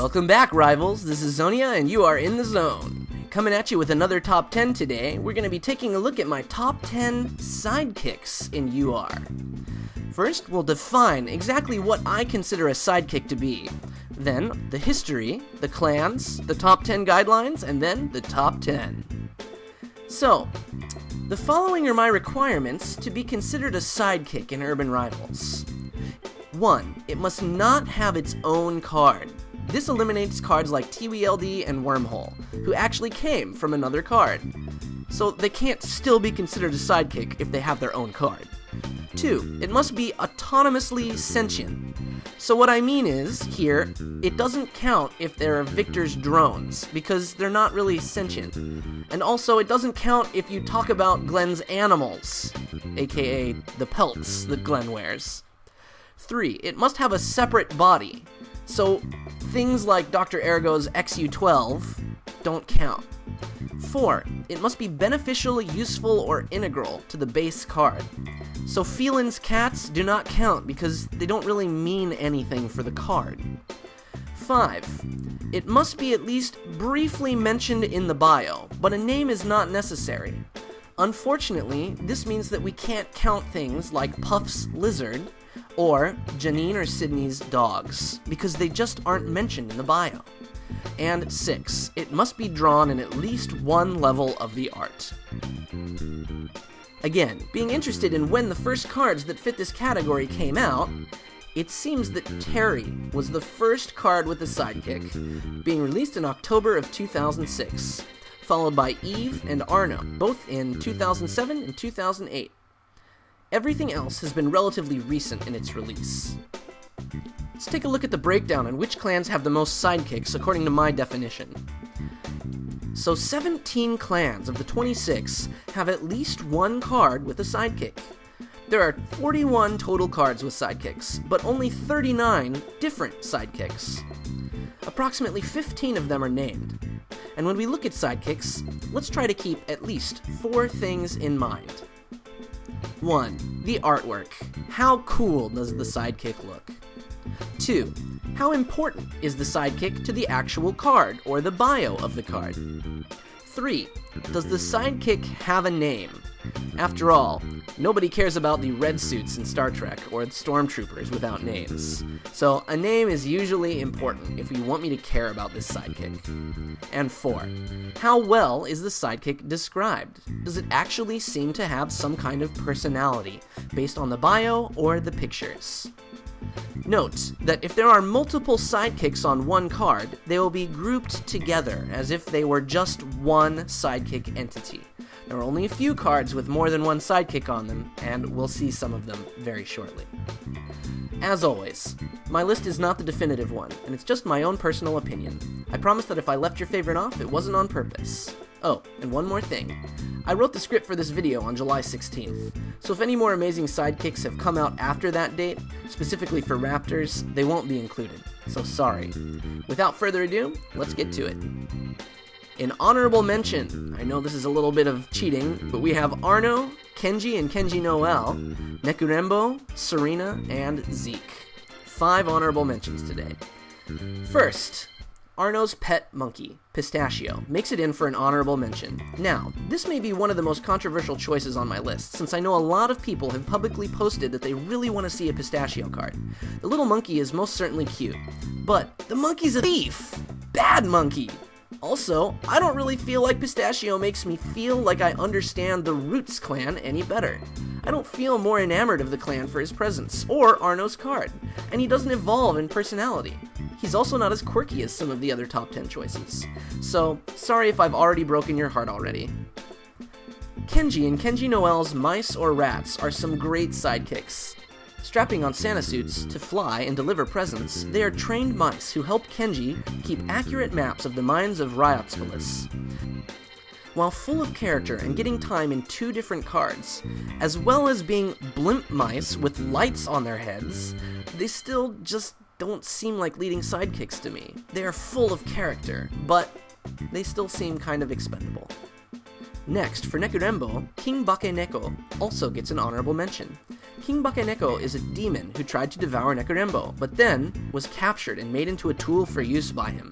Welcome back, rivals. This is Xonia, and you are in the zone. Coming at you with another top 10 today, we're going to be taking a look at my top 10 sidekicks in UR. First, we'll define exactly what I consider a sidekick to be. Then, the history, the clans, the top 10 guidelines, and then the top 10. So, the following are my requirements to be considered a sidekick in Urban Rivals. 1. It must not have its own card. This eliminates cards like TWLD and Wormhole, who actually came from another card. So they can't still be considered a sidekick if they have their own card. 2. It must be autonomously sentient. So what I mean is, here, it doesn't count if they're Victor's drones, because they're not really sentient. And also, it doesn't count if you talk about Glenn's animals, aka the pelts that Glenn wears. 3. It must have a separate body. So, things like Dr. Ergo's XXII don't count. 4. It must be beneficial, useful, or integral to the base card. So Felin's cats do not count because they don't really mean anything for the card. 5. It must be at least briefly mentioned in the bio, but a name is not necessary. Unfortunately, this means that we can't count things like Puff's lizard, or Janine or Sydney's dogs, because they just aren't mentioned in the bio. And 6. It must be drawn in at least one level of the art. Again, being interested in when the first cards that fit this category came out, it seems that Terry was the first card with a sidekick, being released in October of 2006, followed by Eve and Arno, both in 2007 and 2008. Everything else has been relatively recent in its release. Let's take a look at the breakdown on which clans have the most sidekicks according to my definition. So 17 clans of the 26 have at least one card with a sidekick. There are 41 total cards with sidekicks, but only 39 different sidekicks. Approximately 15 of them are named. And when we look at sidekicks, let's try to keep at least 4 things in mind. 1. The artwork. How cool does the sidekick look? 2. How important is the sidekick to the actual card or the bio of the card? 3. Does the sidekick have a name? After all, nobody cares about the red suits in Star Trek or the stormtroopers without names. So a name is usually important if you want me to care about this sidekick. And 4. How well is the sidekick described? Does it actually seem to have some kind of personality based on the bio or the pictures? Note that if there are multiple sidekicks on one card, they will be grouped together as if they were just one sidekick entity. There are only a few cards with more than one sidekick on them, and we'll see some of them very shortly. As always, my list is not the definitive one, and it's just my own personal opinion. I promise that if I left your favorite off, it wasn't on purpose. Oh, and one more thing. I wrote the script for this video on July 16th, so if any more amazing sidekicks have come out after that date, specifically for Raptors, they won't be included, so sorry. Without further ado, let's get to it. In honorable mention, I know this is a little bit of cheating, but we have Arno, Kenji and Kenji Noel, Nekurembo, Serena, and Zeke. 5 honorable mentions today. First, Arno's pet monkey, Pistachio, makes it in for an honorable mention. Now, this may be one of the most controversial choices on my list, since I know a lot of people have publicly posted that they really want to see a Pistachio card. The little monkey is most certainly cute, but the monkey's a thief! Bad monkey! Also, I don't really feel like Pistachio makes me feel like I understand the Roots clan any better. I don't feel more enamored of the clan for his presence, or Arno's card, and he doesn't evolve in personality. He's also not as quirky as some of the other top 10 choices. So, sorry if I've already broken your heart already. Kenji and Kenji Noel's Mice or Rats are some great sidekicks. Strapping on Santa suits to fly and deliver presents, they are trained mice who help Kenji keep accurate maps of the mines of Ryotspolis. While full of character and getting time in 2 different cards, as well as being blimp mice with lights on their heads, they still just don't seem like leading sidekicks to me. They are full of character, but they still seem kind of expendable. Next, for Nekurembo, King Bakeneko also gets an honorable mention. King Bakeneko is a demon who tried to devour Nekorembo, but then was captured and made into a tool for use by him.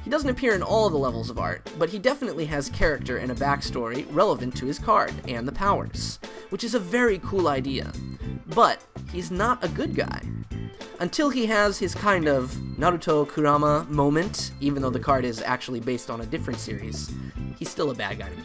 He doesn't appear in all of the levels of art, but he definitely has character and a backstory relevant to his card and the powers, which is a very cool idea. But he's not a good guy. Until he has his kind of Naruto Kurama moment, even though the card is actually based on a different series, he's still a bad guy to me.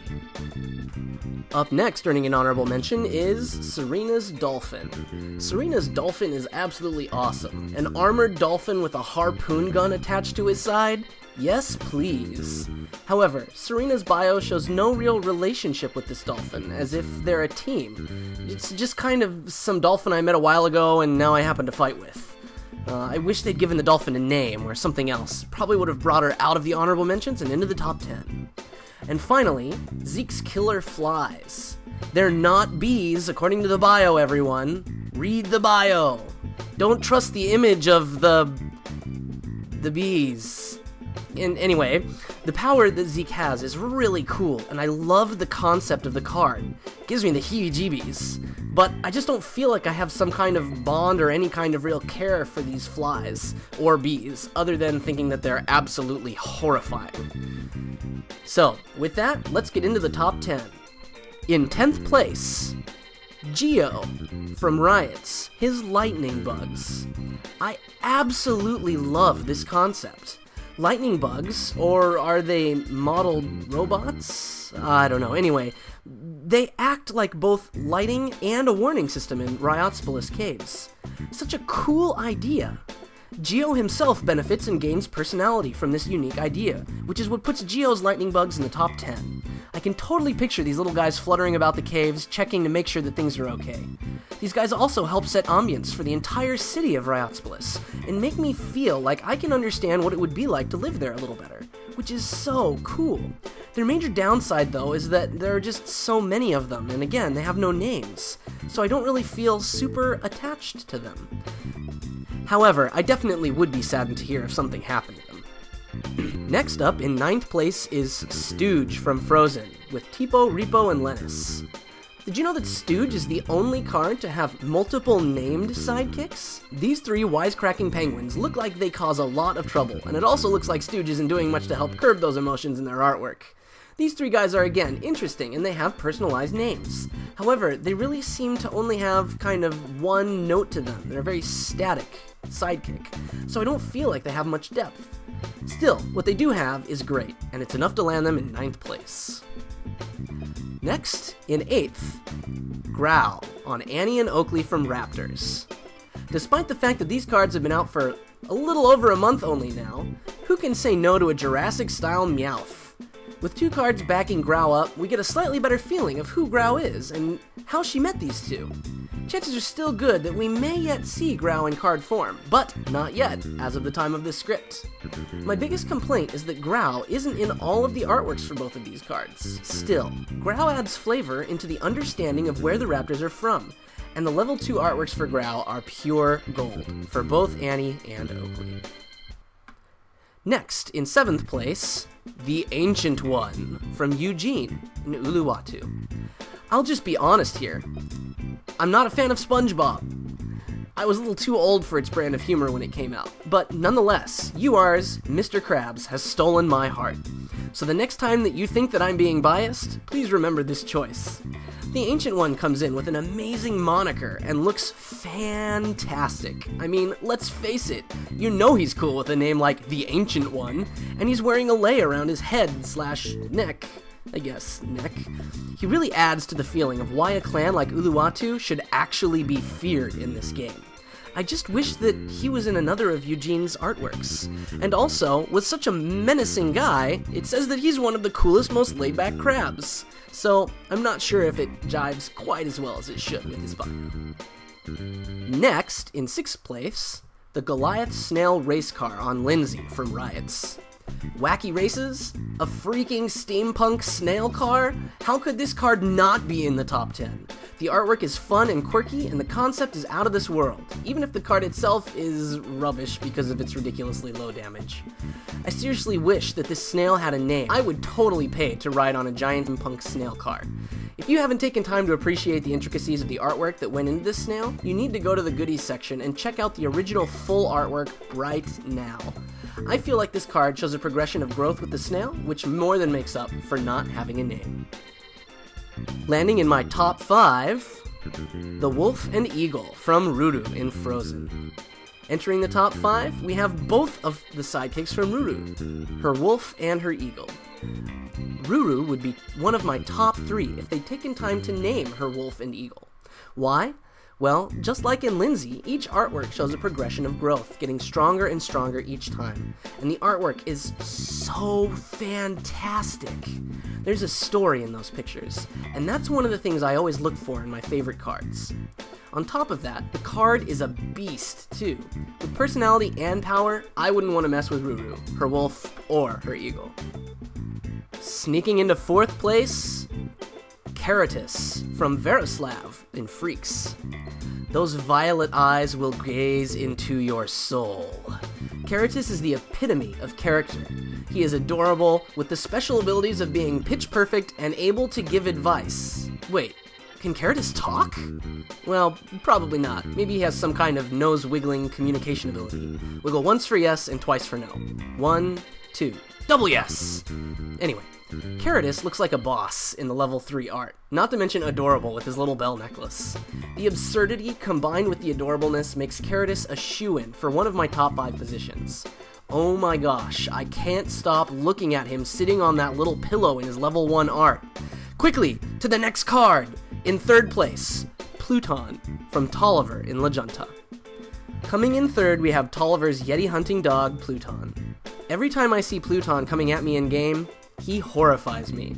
Up next, earning an honorable mention, is Serena's Dolphin. Serena's Dolphin is absolutely awesome. An armored dolphin with a harpoon gun attached to his side? Yes, please. However, Serena's bio shows no real relationship with this dolphin, as if they're a team. It's just kind of some dolphin I met a while ago and now I happen to fight with. I wish they'd given the dolphin a name or something else. Probably would have brought her out of the honorable mentions and into the top 10. And finally, Zeke's killer flies. They're not bees, according to the bio, everyone. Read the bio. Don't trust the image of the bees. Anyway, the power that Zeke has is really cool, and I love the concept of the card. It gives me the heebie-jeebies. But I just don't feel like I have some kind of bond or any kind of real care for these flies, or bees, other than thinking that they're absolutely horrifying. So, with that, let's get into the top 10. In 10th place, Geo from Riots, his lightning bugs. I absolutely love this concept. Lightning bugs, or are they modeled robots? I don't know. Anyway, they act like both lighting and a warning system in Riotspolis caves. Such a cool idea. Geo himself benefits and gains personality from this unique idea, which is what puts Geo's lightning bugs in the top 10. I can totally picture these little guys fluttering about the caves, checking to make sure that things are okay. These guys also help set ambience for the entire city of Riotspolis, and make me feel like I can understand what it would be like to live there a little better, which is so cool. Their major downside, though, is that there are just so many of them, and again, they have no names, so I don't really feel super attached to them. However, I definitely would be saddened to hear if something happened to them. Next up, in 9th place, is Stooge from Frozen, with Tipo, Repo, and Lennis. Did you know that Stooge is the only card to have multiple named sidekicks? These three wisecracking penguins look like they cause a lot of trouble, and it also looks like Stooge isn't doing much to help curb those emotions in their artwork. These three guys are, again, interesting, and they have personalized names. However, they really seem to only have kind of one note to them. They're a very static sidekick, so I don't feel like they have much depth. Still, what they do have is great, and it's enough to land them in 9th place. Next, in 8th, Growl on Annie and Oakley from Raptors. Despite the fact that these cards have been out for a little over a month only now, who can say no to a Jurassic-style Meowth? With two cards backing Growl up, we get a slightly better feeling of who Growl is and how she met these two. Chances are still good that we may yet see Growl in card form, but not yet, as of the time of this script. My biggest complaint is that Growl isn't in all of the artworks for both of these cards. Still, Growl adds flavor into the understanding of where the Raptors are from, and the level 2 artworks for Growl are pure gold, for both Annie and Oakley. Next, in 7th place, the Ancient One from Eugene in Uluwatu. I'll just be honest here. I'm not a fan of SpongeBob. I was a little too old for its brand of humor when it came out, but nonetheless, UR's Mr. Krabs has stolen my heart. So the next time that you think that I'm being biased, please remember this choice. The Ancient One comes in with an amazing moniker and looks fantastic. I mean, let's face it, you know he's cool with a name like the Ancient One, and he's wearing a lei around his head/neck. I guess, neck. He really adds to the feeling of why a clan like Uluwatu should actually be feared in this game. I just wish that he was in another of Eugene's artworks. And also, with such a menacing guy, it says that he's one of the coolest, most laid-back crabs. So, I'm not sure if it jives quite as well as it should with his bio. Next, in 6th place, the Goliath Snail Race Car on Lindsay from Riots. Wacky races? A freaking steampunk snail car? How could this card not be in the top 10? The artwork is fun and quirky, and the concept is out of this world, even if the card itself is rubbish because of its ridiculously low damage. I seriously wish that this snail had a name. I would totally pay to ride on a giant steampunk snail car. If you haven't taken time to appreciate the intricacies of the artwork that went into this snail, you need to go to the goodies section and check out the original full artwork right now. I feel like this card shows a progression of growth with the snail, which more than makes up for not having a name. Landing in my top 5, the Wolf and Eagle from Ruru in Frozen. Entering the top 5, we have both of the sidekicks from Ruru, her wolf and her eagle. Ruru would be one of my top 3 if they'd taken time to name her wolf and eagle. Why? Well, just like in Lindsay, each artwork shows a progression of growth, getting stronger and stronger each time. And the artwork is so fantastic. There's a story in those pictures, and that's one of the things I always look for in my favorite cards. On top of that, the card is a beast, too. With personality and power, I wouldn't want to mess with Ruru, her wolf, or her eagle. Sneaking into 4th place, Keratis from Veroslav in Freaks. Those violet eyes will gaze into your soul. Keratis is the epitome of character. He is adorable, with the special abilities of being pitch perfect and able to give advice. Wait, can Keratis talk? Well, probably not. Maybe he has some kind of nose-wiggling communication ability. Wiggle once for yes and twice for no. 1, 2, double yes! Anyway, Keratis looks like a boss in the level 3 art, not to mention adorable with his little bell necklace. The absurdity combined with the adorableness makes Keratis a shoo-in for one of my top 5 positions. Oh my gosh, I can't stop looking at him sitting on that little pillow in his level 1 art. Quickly, to the next card! In 3rd place, Pluton from Tolliver in La Junta. Coming in 3rd, we have Tolliver's Yeti hunting dog, Pluton. Every time I see Pluton coming at me in-game, he horrifies me.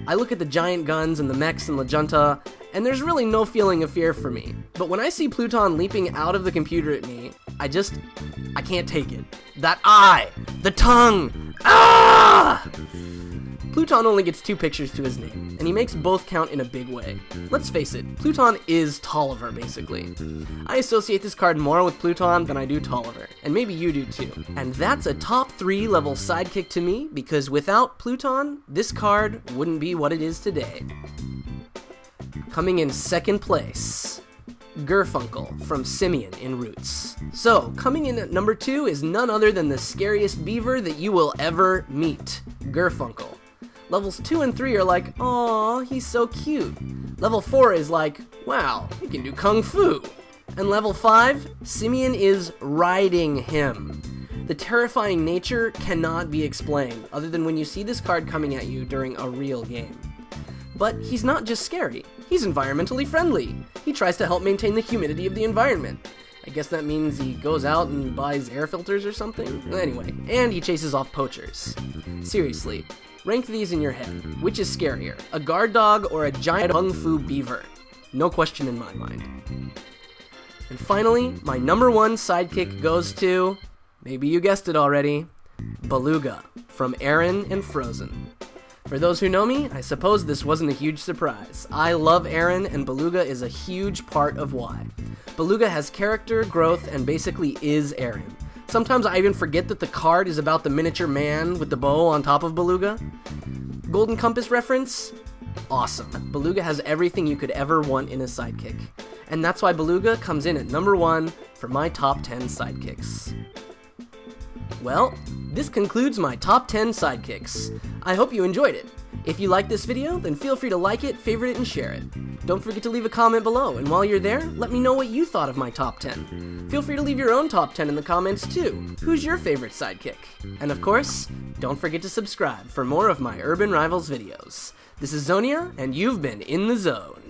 I look at the giant guns and the mechs in La Junta, and there's really no feeling of fear for me. But when I see Pluton leaping out of the computer at me, I can't take it. That eye! The tongue! Ah! Pluton only gets 2 pictures to his name, and he makes both count in a big way. Let's face it, Pluton is Tolliver, basically. I associate this card more with Pluton than I do Tolliver, and maybe you do too. And that's a top 3 level sidekick to me, because without Pluton, this card wouldn't be what it is today. Coming in 2nd place, Gerfunkel from Simeon in Roots. So, coming in at number 2 is none other than the scariest beaver that you will ever meet, Gerfunkel. Levels 2 and 3 are like, aww, he's so cute. Level 4 is like, wow, he can do kung fu. And level 5, Simeon is riding him. The terrifying nature cannot be explained, other than when you see this card coming at you during a real game. But he's not just scary, he's environmentally friendly. He tries to help maintain the humidity of the environment. I guess that means he goes out and buys air filters or something? Anyway, and he chases off poachers. Seriously, rank these in your head. Which is scarier, a guard dog or a giant kung fu beaver? No question in my mind. And finally, my number 1 sidekick goes to, maybe you guessed it already, Beluga from Aaron and Frozen. For those who know me, I suppose this wasn't a huge surprise. I love Aaron, and Beluga is a huge part of why. Beluga has character, growth, and basically is Aaron. Sometimes I even forget that the card is about the miniature man with the bow on top of Beluga. Golden Compass reference? Awesome. Beluga has everything you could ever want in a sidekick. And that's why Beluga comes in at number 1 for my top 10 sidekicks. Well, this concludes my top 10 sidekicks. I hope you enjoyed it. If you liked this video, then feel free to like it, favorite it, and share it. Don't forget to leave a comment below, and while you're there, let me know what you thought of my top 10. Feel free to leave your own top 10 in the comments too. Who's your favorite sidekick? And of course, don't forget to subscribe for more of my Urban Rivals videos. This is Xonia, and you've been in the zone.